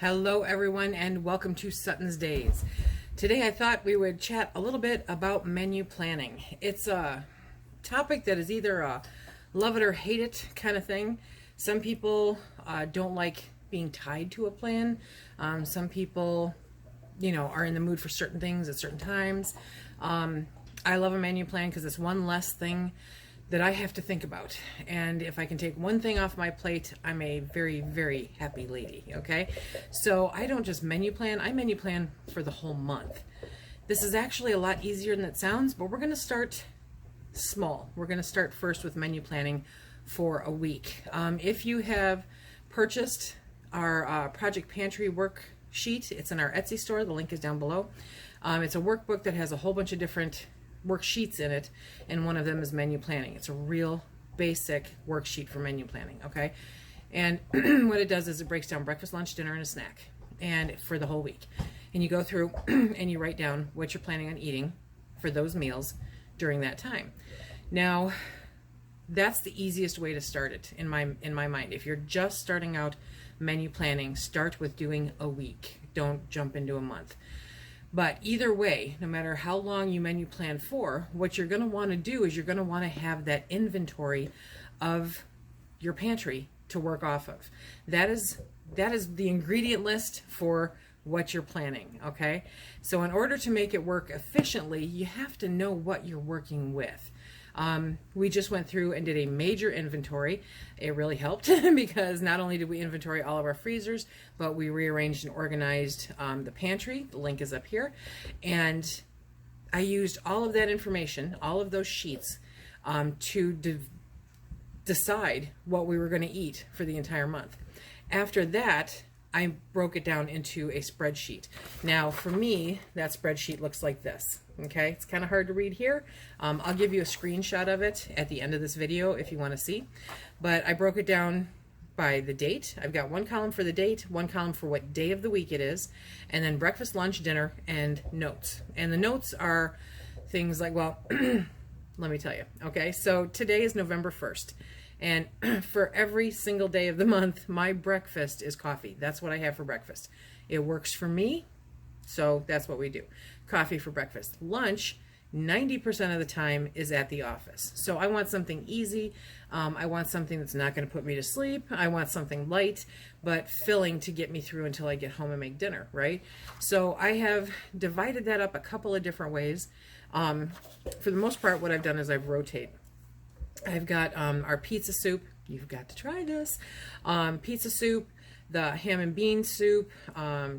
Hello everyone and welcome to SuttonsDaze. Today I thought we would chat a little bit about menu planning. It's a topic that is either a love it or hate it kind of thing. Some people don't like being tied to a plan. Some people, are in the mood for certain things at certain times. I love a menu plan because it's one less thing that I have to think about. And if I can take one thing off my plate, I'm a very, very happy lady, okay? So I don't just menu plan, I menu plan for the whole month. This is actually a lot easier than it sounds, but we're gonna start small. We're gonna start first with menu planning for a week. If you have purchased our Project Pantry worksheet, it's in our Etsy store, the link is down below. It's a workbook that has a whole bunch of different worksheets in it, and one of them is menu planning. It's a real basic worksheet for menu planning, okay? And what it does is it breaks down breakfast, lunch, dinner, and a snack, and for the whole week. And you go through and you write down what you're planning on eating for those meals during that time. Now, that's the easiest way to start it in my mind. If you're just starting out menu planning, start with doing a week. Don't jump into a month. But either way, no matter how long you menu plan for, what you're going to want to do is you're going to want to have that inventory of your pantry to work off of. That is the ingredient list for what you're planning, okay? So in order to make it work efficiently, you have to know what you're working with. We just went through and did a major inventory. It really helped because not only did we inventory all of our freezers, but we rearranged and organized the pantry. The link is up here. And I used all of that information, all of those sheets, to decide what we were going to eat for the entire month. After that, I broke it down into a spreadsheet. Now, for me, that spreadsheet looks like this. Okay, it's kind of hard to read here. I'll give you a screenshot of it at the end of this video if you want to see. But I broke it down by the date. I've got one column for the date, one column for what day of the week it is, and then breakfast, lunch, dinner, and notes. And the notes are things like, well, let me tell you. Okay, so today is November 1st. And for every single day of the month, my breakfast is coffee. That's what I have for breakfast. It works for me, so that's what we do. Coffee for breakfast. Lunch, 90% of the time, is at the office. So I want something easy. I want something that's not going to put me to sleep. I want something light, but filling to get me through until I get home and make dinner, right? So I have divided that up a couple of different ways. For the most part, what I've done is I've rotated. I've got our pizza soup. You've got to try this. Pizza soup, the ham and bean soup,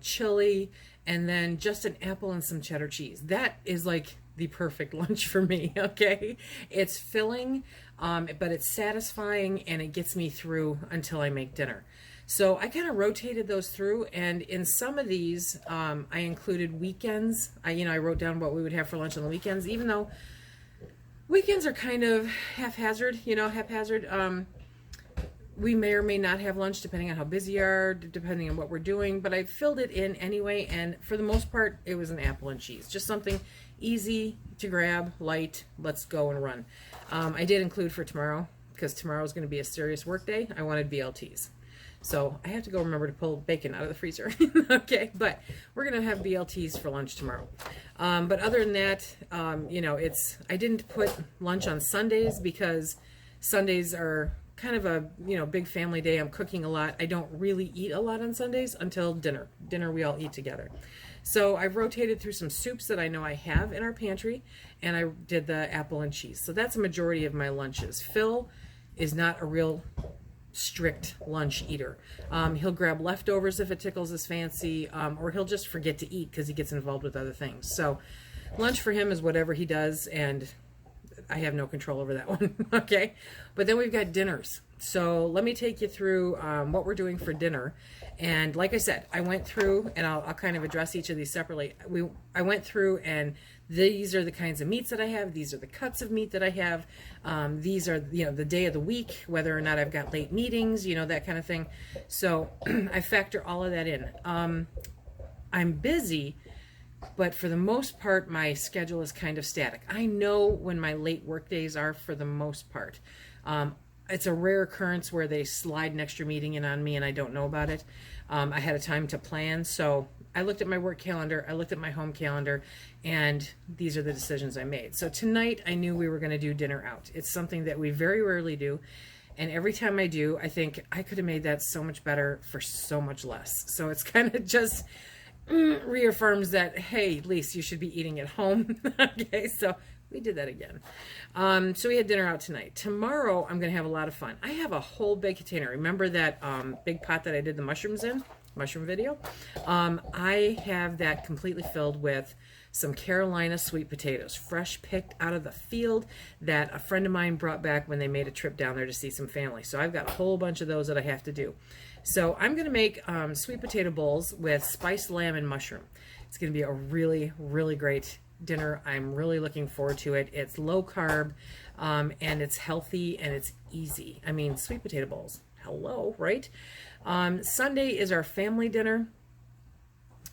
chili, and then just an apple and some cheddar cheese. That is like the perfect lunch for me, okay? It's filling, but it's satisfying, and it gets me through until I make dinner. So I kind of rotated those through, and in some of these, I included weekends. I wrote down what we would have for lunch on the weekends, even though weekends are kind of haphazard. We may or may not have lunch depending on how busy we are, depending on what we're doing, but I filled it in anyway, and for the most part, it was an apple and cheese. Just something easy to grab, light, let's go and run. I did include for tomorrow, because tomorrow is going to be a serious work day, I wanted BLTs. So I have to go remember to pull bacon out of the freezer. Okay, but we're going to have BLTs for lunch tomorrow. But other than that, I didn't put lunch on Sundays because Sundays are kind of a, big family day. I'm cooking a lot. I don't really eat a lot on Sundays until dinner. Dinner we all eat together. So I've rotated through some soups that I know I have in our pantry, and I did the apple and cheese. So that's a majority of my lunches. Phil is not a real strict lunch eater. He'll grab leftovers if it tickles his fancy, or he'll just forget to eat because he gets involved with other things. So lunch for him is whatever he does, and I have no control over that one. Okay, but then we've got dinners. So let me take you through what we're doing for dinner. And like I said, I went through, and I'll kind of address each of these separately. I went through, and these are the kinds of meats that I have. These are the cuts of meat that I have. These are, the day of the week, whether or not I've got late meetings, that kind of thing. So I factor all of that in. I'm busy, but for the most part, my schedule is kind of static. I know when my late work days are for the most part. it's a rare occurrence where they slide an extra meeting in on me and I don't know about it. I had a time to plan, so I looked at my work calendar, I looked at my home calendar, and these are the decisions I made. So tonight I knew we were going to do dinner out. It's something that we very rarely do, and every time I do, I think I could have made that so much better for so much less. So it's kind of just reaffirms that, hey, Lise, you should be eating at home. Okay, so we did that again. So we had dinner out tonight. Tomorrow, I'm going to have a lot of fun. I have a whole big container. Remember that big pot that I did the mushrooms in? Mushroom video? I have that completely filled with some Carolina sweet potatoes, fresh picked out of the field that a friend of mine brought back when they made a trip down there to see some family. So I've got a whole bunch of those that I have to do. So I'm going to make sweet potato bowls with spiced lamb and mushroom. It's going to be a really, really great dinner. I'm really looking forward to it. It's low carb, and it's healthy, and it's easy. I mean, sweet potato bowls. Hello, right? Sunday is our family dinner.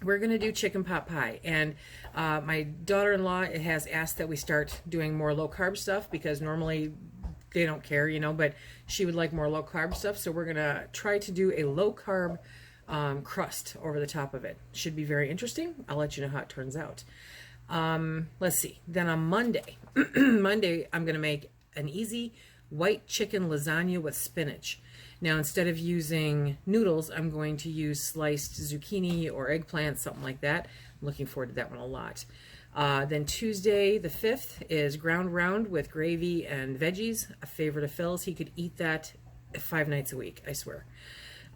We're going to do chicken pot pie, and my daughter-in-law has asked that we start doing more low carb stuff because normally they don't care, you know, but she would like more low carb stuff. So we're going to try to do a low carb crust over the top of it. Should be very interesting. I'll let you know how it turns out. Let's see. Then on Monday, Monday, I'm going to make an easy white chicken lasagna with spinach. Now, instead of using noodles, I'm going to use sliced zucchini or eggplant, something like that. I'm looking forward to that one a lot. Then Tuesday, the 5th, is ground round with gravy and veggies, a favorite of Phil's. He could eat that 5 nights a week, I swear.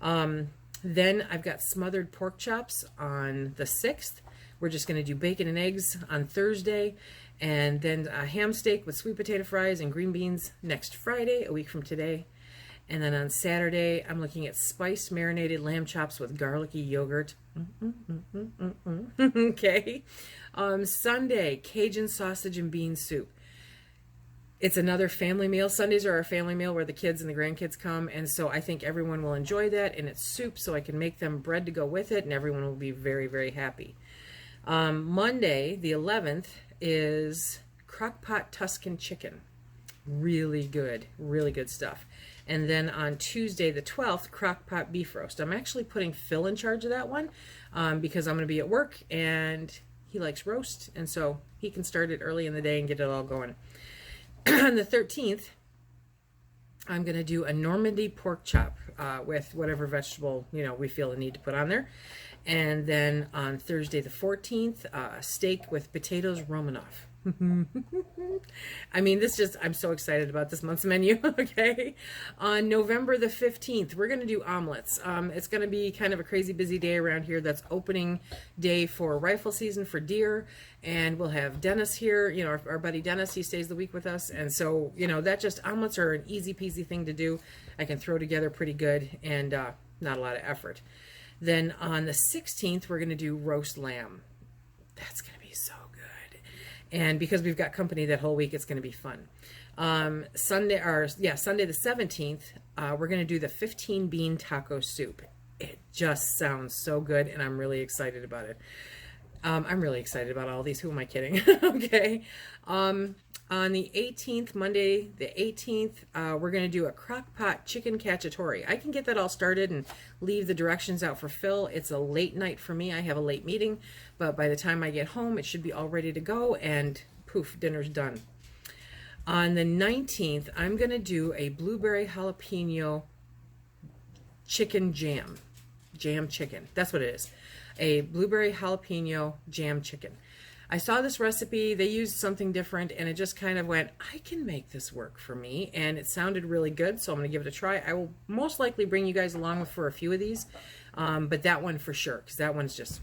Then I've got smothered pork chops on the 6th. We're just going to do bacon and eggs on Thursday, and then a ham steak with sweet potato fries and green beans next Friday, a week from today. And then on Saturday, I'm looking at spiced marinated lamb chops with garlicky yogurt. Okay. Sunday, Cajun sausage and bean soup. It's another family meal. Sundays are our family meal where the kids and the grandkids come, and so I think everyone will enjoy that, and it's soup, so I can make them bread to go with it, and everyone will be very, very happy. Monday, the 11th, is crock-pot Tuscan chicken. Really good stuff. And then on Tuesday, the 12th, crock-pot beef roast. I'm actually putting Phil in charge of that one because I'm going to be at work, and he likes roast, and so he can start it early in the day and get it all going. On the 13th, I'm going to do a Normandy pork chop with whatever vegetable, you know, we feel the need to put on there. And then on Thursday the 14th, steak with potatoes Romanoff. I mean, I'm so excited about this month's menu, okay? On November the 15th, we're going to do omelets. It's going to be kind of a crazy busy day around here. That's opening day for rifle season for deer, and we'll have Dennis here, you know, our buddy Dennis, he stays the week with us, and so, you know, omelets are an easy peasy thing to do. I can throw together pretty good, and not a lot of effort. Then on the 16th, we're going to do roast lamb. That's going to be so good. And because we've got company that whole week, it's going to be fun. Sunday the 17th, we're going to do the 15-bean taco soup. It just sounds so good, and I'm really excited about it. I'm really excited about all these. Who am I kidding? Okay. On the 18th, Monday the 18th, we're going to do a crock-pot chicken cacciatore. I can get that all started and leave the directions out for Phil. It's a late night for me. I have a late meeting, but by the time I get home, it should be all ready to go, and poof, dinner's done. On the 19th, I'm going to do a blueberry jalapeno chicken jam chicken. That's what it is. A blueberry jalapeno jam chicken. I saw this recipe, they used something different, and it just kind of went, I can make this work for me, and it sounded really good, so I'm going to give it a try. I will most likely bring you guys along for a few of these, but that one for sure, because that one's just,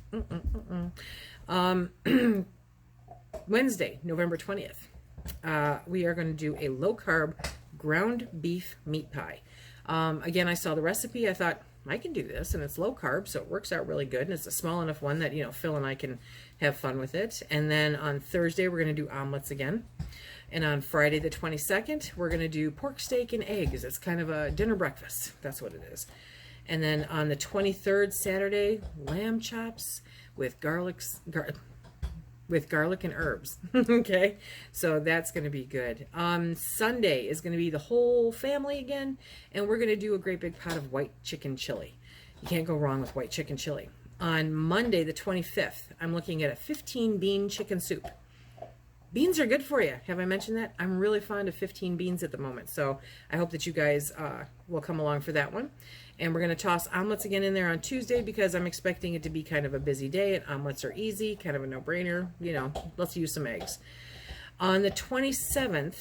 Wednesday, November 20th, we are going to do a low-carb ground beef meat pie. Again, I saw the recipe, I thought, I can do this, and it's low carb, so it works out really good, and it's a small enough one that, you know, Phil and I can have fun with it. And then on Thursday, we're going to do omelets again. And on Friday the 22nd, we're going to do pork steak and eggs. It's kind of a dinner breakfast. That's what it is. And then on the 23rd, Saturday, lamb chops with with garlic and herbs. Okay, so that's going to be good. Sunday is going to be the whole family again, and we're going to do a great big pot of white chicken chili. You can't go wrong with white chicken chili. On Monday the 25th, I'm looking at a 15 bean chicken soup. Beans are good for you. Have I mentioned that? I'm really fond of 15 beans at the moment, so I hope that you guys will come along for that one. And we're going to toss omelets again in there on Tuesday because I'm expecting it to be kind of a busy day, and omelets are easy, kind of a no-brainer. You know, let's use some eggs. On the 27th,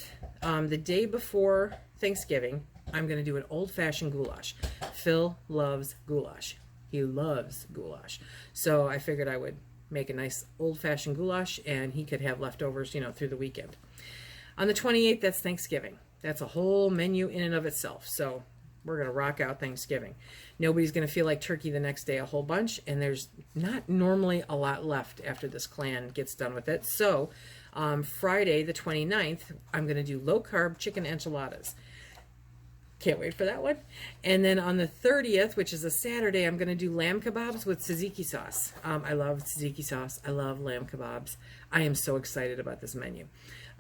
the day before Thanksgiving, I'm going to do an old-fashioned goulash. Phil loves goulash. He loves goulash. So I figured I would make a nice old-fashioned goulash, and he could have leftovers, you know, through the weekend. On the 28th, that's Thanksgiving. That's a whole menu in and of itself. So we're going to rock out Thanksgiving. Nobody's going to feel like turkey the next day a whole bunch, and there's not normally a lot left after this clan gets done with it. So Friday the 29th, I'm going to do low-carb chicken enchiladas. Can't wait for that one. And then on the 30th, which is a Saturday, I'm going to do lamb kebabs with tzatziki sauce. I love tzatziki sauce. I love lamb kebabs. I am so excited about this menu.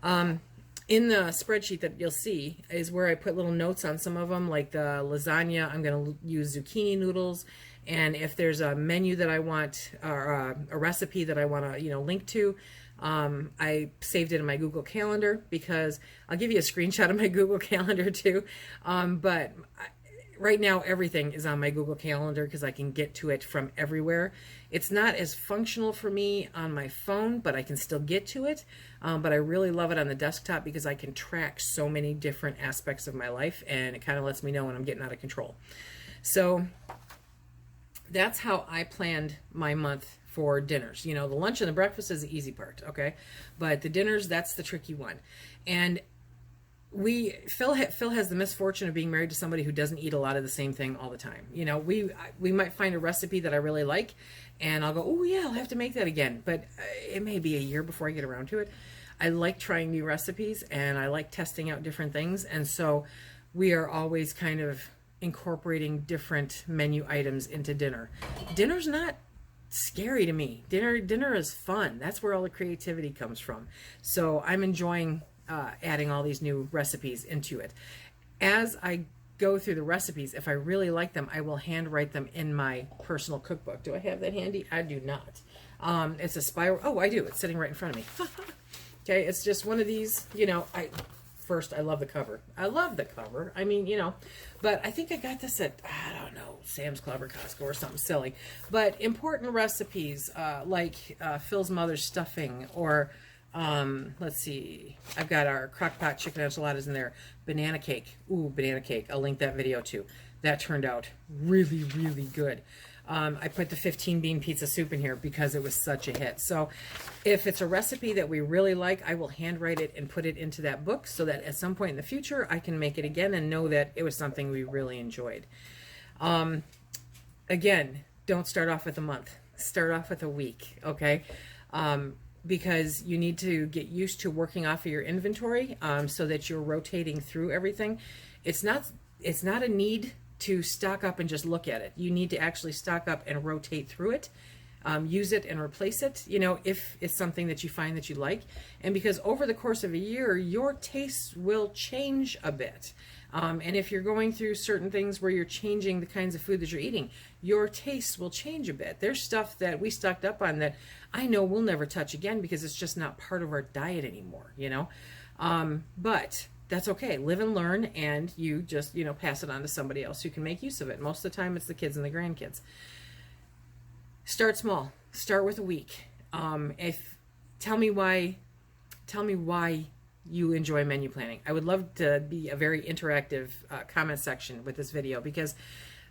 In the spreadsheet that you'll see is where I put little notes on some of them, like the lasagna. I'm going to use zucchini noodles. And if there's a menu that I want, or a recipe that I want to, you know, link to, I saved it in my Google Calendar, because I'll give you a screenshot of my Google Calendar too. But right now everything is on my Google Calendar because I can get to it from everywhere. It's not as functional for me on my phone, but I can still get to it. But I really love it on the desktop because I can track so many different aspects of my life, and it kind of lets me know when I'm getting out of control. So that's how I planned my month for dinners. You know, the lunch and the breakfast is the easy part, okay? But the dinners, that's the tricky one. And Phil has the misfortune of being married to somebody who doesn't eat a lot of the same thing all the time. You know, we might find a recipe that I really like, and I'll go, oh yeah, I'll have to make that again. But it may be a year before I get around to it. I like trying new recipes, and I like testing out different things. And so we are always kind of incorporating different menu items into dinner. Dinner's not scary to me. Dinner is fun. That's where all the creativity comes from. So I'm enjoying adding all these new recipes into it. As I go through the recipes, if I really like them, I will handwrite them in my personal cookbook. Do I have that handy? I do not. It's a spiral. Oh, I do. It's sitting right in front of me. Okay, it's just one of these, you know, I love the cover. I love the cover. I mean, you know, but I think I got this at, I don't know, Sam's Club or Costco or something silly. But important recipes like Phil's mother's stuffing, or let's see, I've got our crock-pot chicken enchiladas in there. Banana cake. Ooh, banana cake. I'll link that video too. That turned out really, really good. I put the 15 bean pizza soup in here because it was such a hit. So if it's a recipe that we really like, I will handwrite it and put it into that book so that at some point in the future I can make it again and know that it was something we really enjoyed. Again, don't start off with a month. Start off with a week, okay? Because you need to get used to working off of your inventory so that you're rotating through everything. It's not a need to stock up and just look at it. You need to actually stock up and rotate through it, use it and replace it, you know, if it's something that you find that you like. And because over the course of a year, your tastes will change a bit. And if you're going through certain things where you're changing the kinds of food that you're eating, your tastes will change a bit. There's stuff that we stocked up on that I know we'll never touch again because it's just not part of our diet anymore, you know. But that's okay. Live and learn, and you just, you know, pass it on to somebody else who can make use of it. Most of the time it's the kids and the grandkids. Start small. Start with a week. Tell me why you enjoy menu planning. I would love to be a very interactive comment section with this video, because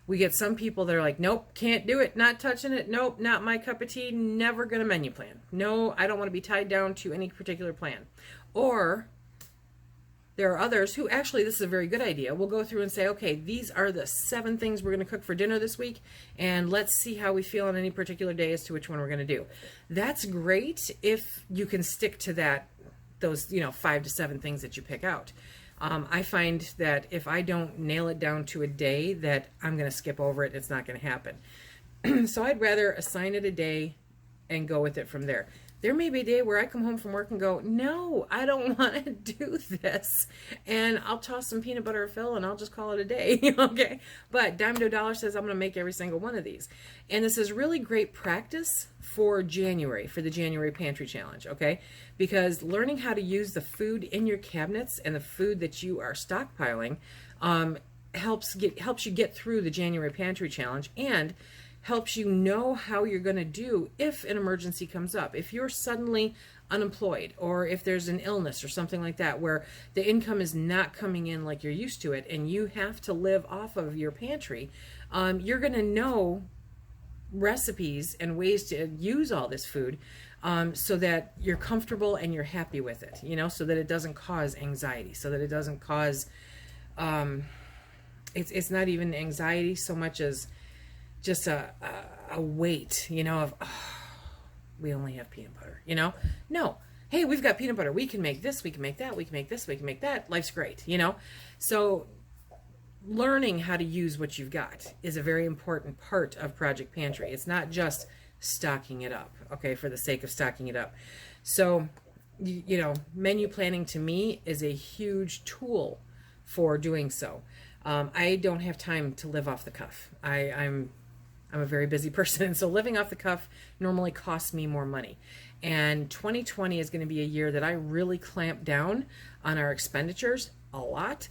we get some people that are like, nope, can't do it, not touching it, nope, not my cup of tea, never gonna menu plan. No, I don't want to be tied down to any particular plan. Or there are others who actually, this is a very good idea. We'll go through and say, okay, these are the 7 things we're going to cook for dinner this week, and let's see how we feel on any particular day as to which one we're going to do. That's great if you can stick to those, you know, 5 to 7 things that you pick out. I find that if I don't nail it down to a day, that I'm going to skip over it. It's not going to happen. So I'd rather assign it a day and go with it from there. There may be a day where I come home from work and go, no, I don't want to do this. And I'll toss some peanut butter or fill and I'll just call it a day. Okay. But Dime to a Dollar says I'm going to make every single one of these. And this is really great practice for January, for the January Pantry Challenge. Okay. Because learning how to use the food in your cabinets and the food that you are stockpiling helps you get through the January Pantry Challenge, and helps you know how you're going to do if an emergency comes up. If you're suddenly unemployed, or if there's an illness or something like that where the income is not coming in like you're used to it and you have to live off of your pantry, you're going to know recipes and ways to use all this food so that you're comfortable and you're happy with it, so that it doesn't cause anxiety, so that it doesn't cause it's not even anxiety so much as just a weight, of, we only have peanut butter, No. Hey, we've got peanut butter. We can make this, we can make that, we can make this, we can make that. Life's great, So learning how to use what you've got is a very important part of Project Pantry. It's not just stocking it up, okay, for the sake of stocking it up. So, menu planning to me is a huge tool for doing so. I don't have time to live off the cuff. I'm a very busy person, and so living off the cuff normally costs me more money. And 2020 is going to be a year that I really clamp down on our expenditures a lot.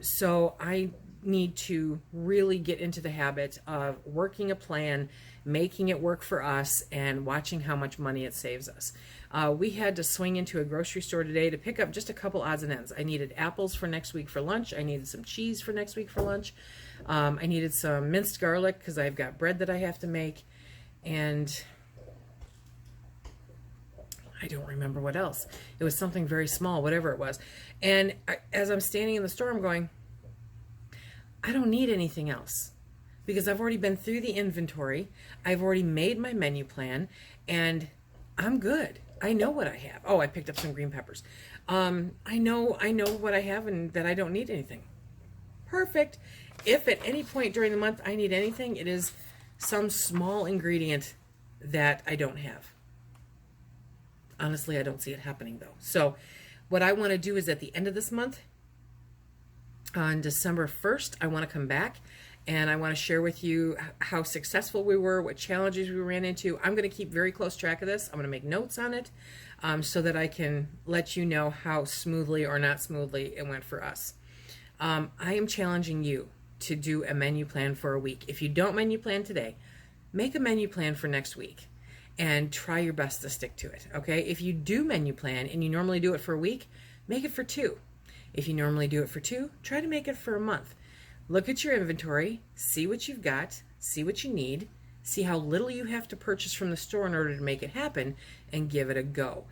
So I need to really get into the habit of working a plan, making it work for us, and watching how much money it saves us. We had to swing into a grocery store today to pick up just a couple odds and ends. I needed apples for next week for lunch. I needed some cheese for next week for lunch. I needed some minced garlic because I've got bread that I have to make. And I don't remember what else. It was something very small, whatever it was. And as I'm standing in the store, I'm going, I don't need anything else, because I've already been through the inventory. I've already made my menu plan, and I'm good. I know what I have. Oh, I picked up some green peppers. I know what I have and that I don't need anything. Perfect. If at any point during the month I need anything, it is some small ingredient that I don't have. Honestly, I don't see it happening though. So what I want to do is at the end of this month, on December 1st, I want to come back and I want to share with you how successful we were, what challenges we ran into. I'm going to keep very close track of this. I'm going to make notes on it so that I can let you know how smoothly or not smoothly it went for us. I am challenging you to do a menu plan for a week. If you don't menu plan today, make a menu plan for next week and try your best to stick to it, okay? If you do menu plan and you normally do it for a week, make it for 2. If you normally do it for 2, try to make it for a month. Look at your inventory, see what you've got, see what you need, see how little you have to purchase from the store in order to make it happen, and give it a go.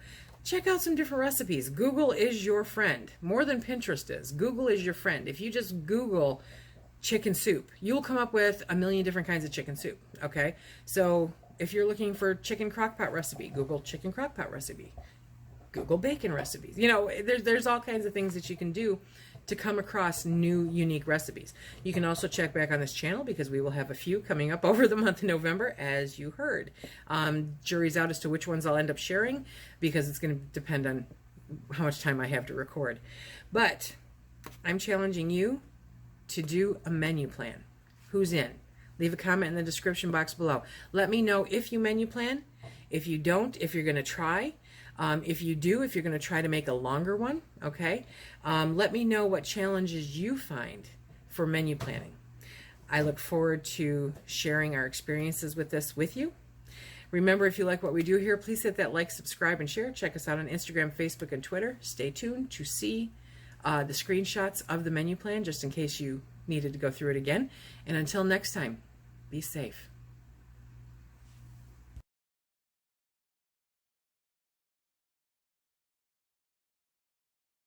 Check out some different recipes. Google is your friend, more than Pinterest is. Google is your friend. If you just Google chicken soup, you'll come up with a million different kinds of chicken soup, okay? So if you're looking for chicken crockpot recipe, Google chicken crockpot recipe. Google bacon recipes. There's all kinds of things that you can do to come across new, unique recipes. You can also check back on this channel because we will have a few coming up over the month of November, as you heard. Jury's out as to which ones I'll end up sharing because it's going to depend on how much time I have to record. But I'm challenging you to do a menu plan. Who's in? Leave a comment in the description box below. Let me know if you menu plan. If you don't, if you're going to try. If you do, if you're going to try to make a longer one, okay? Let me know what challenges you find for menu planning. I look forward to sharing our experiences with this with you. Remember, if you like what we do here, please hit that like, subscribe, and share. Check us out on Instagram, Facebook, and Twitter. Stay tuned to see the screenshots of the menu plan just in case you needed to go through it again. And until next time, be safe.